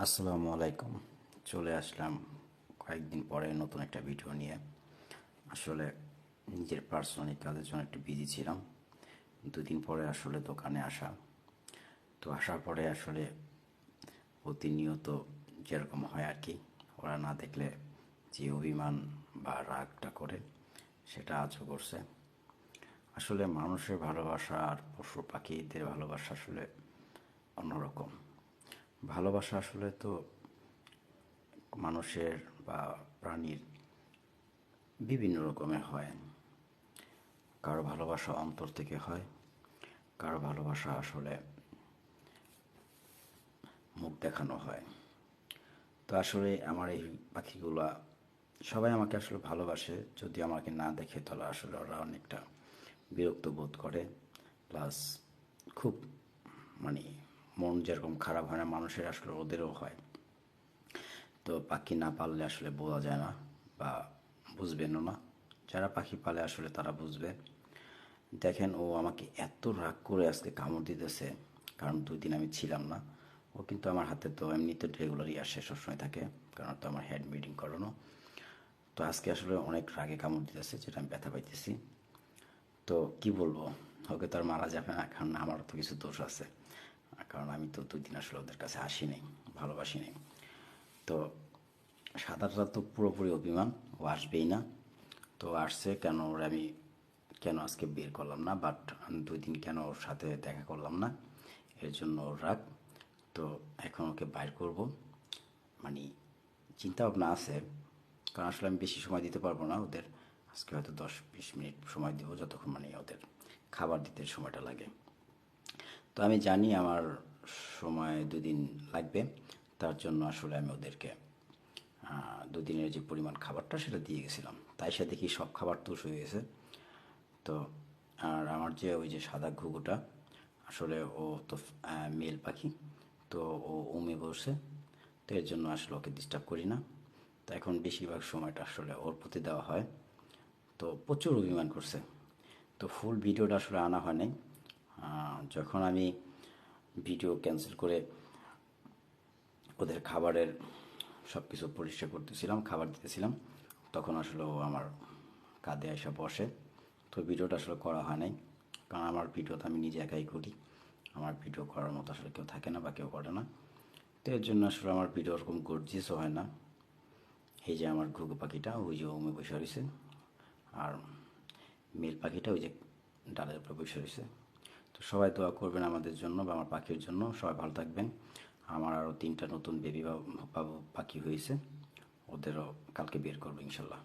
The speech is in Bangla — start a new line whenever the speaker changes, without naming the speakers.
আসসালামু আলাইকুম। চলে আসলাম কয়েকদিন পরে নতুন একটা ভিডিও নিয়ে। আসলে নিজের পার্সোনালি কাজের জন্য একটু বিজি ছিলাম। দুদিন পরে আসলে দোকানে আসা। তো আসার পরে আসলে প্রতিনিয়ত যেরকম হয় আর কি, ওরা না দেখলে যে অভিমান বা রাগটা করে, সেটা আজও করছে। আসলে মানুষের ভালোবাসা আর পশু পাখিদের ভালোবাসা আসলে অন্যরকম। ভালোবাসা আসলে তো মানুষের বা প্রাণীর বিভিন্ন রকমের হয়। কারো ভালোবাসা অন্তর থেকে হয়, কারো ভালোবাসা আসলে মুখ দেখানো হয়। তো আসলে আমার এই পাখিগুলা সবাই আমাকে আসলে ভালোবাসে, যদি আমাকে না দেখে তাহলে আসলে ওরা অনেকটা বিরক্ত বোধ করে। প্লাস খুব মানে মন যেরকম খারাপ হয় না মানুষের, আসলে ওদেরও হয়। তো পাখি না পাললে আসলে বোঝা যায় না, বা বুঝবেনও না। যারা পাখি পালে আসলে তারা বুঝবে। দেখেন, ও আমাকে এত রাগ করে আজকে কামড় দিতেছে, কারণ 2 দিন আমি ছিলাম না। ও কিন্তু আমার হাতে তো এমনিতে রেগুলারই আসে, সবসময় থাকে, কারণ তো আমার হেড মিটিং করানো। তো আজকে আসলে অনেক রাগে কামড় দিতেছে, যেটা আমি ব্যথা পাইতেছি। তো কি বলবো, ওকে তো আর মারা যাবে না, কারণ আমারও তো কিছু দোষ আছে। কারণ আমি তো 2 দিন আসলে ওদের কাছে আসি নাই, ভালোবাসি নাই। তো সাঁতারটা তো পুরোপুরি অভিমান, ও আসবেই না। তো আসছে কেন, ওর আমি কেন আজকে বের করলাম না, বাট 2 দিন কেন ওর সাথে দেখা করলাম না, এর জন্য ওর রাগ। তো এখন ওকে বাইর করব, মানে চিন্তা ভাবনা আছে। কারণ আসলে আমি বেশি সময় দিতে পারবো না ওদের। আজকে হয়তো 10-20 মিনিট সময় দেবো, যতক্ষণ মানে ওদের খাবার দিতে সময়টা লাগে। তো আমি জানি আমার সময় 2 দিন লাগবে, তার জন্য আসলে আমি ওদেরকে 2 দিনের যে পরিমাণ খাবারটা সেটা দিয়ে গেছিলাম। তাই সে দেখি সব খাবার তুষ হয়ে গেছে। তো আর আমার যে ওই যে সাদা ঘুঘুটা, আসলে ও তো মেল পাখি, তো ও উমে বসে। তো এর জন্য আসলে ওকে ডিস্টার্ব করি না। তো এখন বেশিরভাগ সময়টা আসলে ওর প্রতি দেওয়া হয়। তো প্রচুর অভিমান করছে। তো ফুল ভিডিওটা আসলে আনা হয় নাই। যখন আমি ভিডিও ক্যান্সেল করে ওদের খাবারের সব কিছু পরিষ্কার করতেছিলাম, খাবার দিতেছিলাম, তখন আসলে ও আমার কাঁধে এসে বসে। তো ভিডিওটা আসলে করা হয় নাই, কারণ আমার ভিডিও তো আমি নিজে একাই করি। আমার ভিডিও করার মতো আসলে কেউ থাকে না বা কেউ করে না। তো এর জন্য আসলে আমার ভিডিও ওরকম গর্জিয়াসও হয় না। এই যে আমার ঘুঘু পাখিটা ওই যে ওমে বসে রয়েছে, আর মেল পাখিটা ওই যে ডালের উপরে বসে রয়েছে। তো সবাই দোয়া করবেন আমাদের জন্য বা আমার পাখির জন্য। সবাই ভালো থাকবেন। আমার আরও 3টা নতুন বেবি বাবু পাখি হয়েছে, ওদেরও কালকে বের করবো ইনশাল্লাহ।